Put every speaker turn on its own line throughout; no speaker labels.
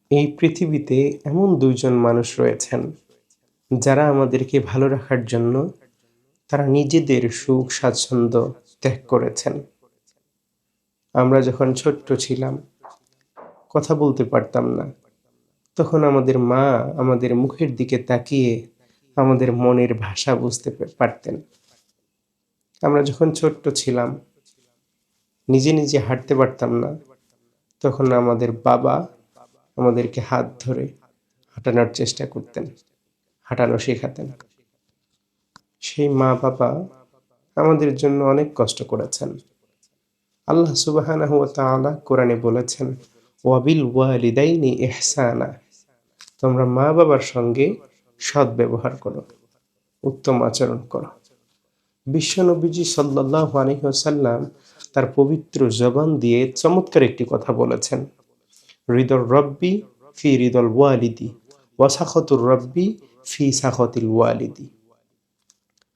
এই পৃথিবীতে এমন ২ জন মানুষ রয়েছেন, যারা আমাদেরকে ভালো রাখার জন্য তারা নিজেদের সুখ স্বাচ্ছন্দ্য ত্যাগ করেছেন। আমরা যখন ছোট্ট ছিলাম, কথা বলতে পারতাম না, তখন আমাদের মা আমাদের মুখের দিকে তাকিয়ে আমাদের মনের ভাষা বুঝতে পারতেন। আমরা যখন ছোট্ট ছিলাম, নিজে হাঁটতে পারতাম না, তখন আমাদের বাবা আমাদেরকে হাত ধরে হাঁটানোর চেষ্টা করতেন, হাঁটানো শেখাতেন। সেই মা-বাবা আমাদের জন্য অনেক কষ্ট করেছেন। আল্লাহ সুবহানাহু ওয়া তাআলা কোরআনে বলেছেন, ওয়াবিল ওয়ালিদাইনি ইহসানা, তোমরা মা-বাবার সঙ্গে সদ্ব্যবহার করো, উত্তম আচরণ করো। বিশ্বনবীজি সাল্লাল্লাহু আলাইহি ওয়াসাল্লাম তার পবিত্র জবান দিয়ে চমৎকার একটি কথা বলেছেন, রিদর রব্বি ফি রিদল ওয়ালিদি ওয়া সাখাতুর রব্বি ফি সাখাতিল ওয়ালিদি।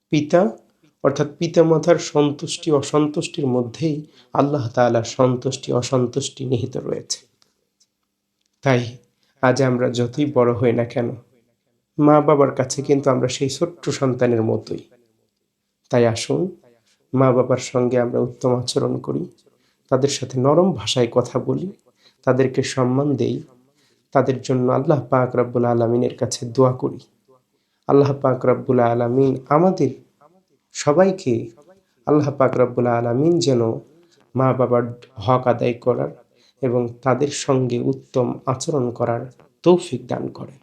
পিতা অর্থাৎ পিতামাতার সন্তুষ্টি অসন্তুষ্টির মধ্যেই আল্লাহ তাআলার সন্তুষ্টি অসন্তুষ্টি নিহিত রয়েছে। তাই আজ আমরা যতই বড় হই না কেন, মা বাবার কাছে কিন্তু আমরা সেই ছোট্ট সন্তানের মতোই। তাই আসুন মা বাবার সঙ্গে আমরা উত্তম আচরণ করি, তাদের সাথে নরম ভাষায় কথা বলি, তাদেরকে সম্মান দেই, তাদের জন্য আল্লাহ পাক রব্বুল আলামিনের কাছে দোয়া করি। আল্লাহ পাক রব্বুল আলামিন আমাদের সবাইকে আল্লাহ পাক রব্বুল আলামিন যেন মা বাবার হক আদায় করার এবং তাদের সঙ্গে উত্তম আচরণ করার তৌফিক দান করেন।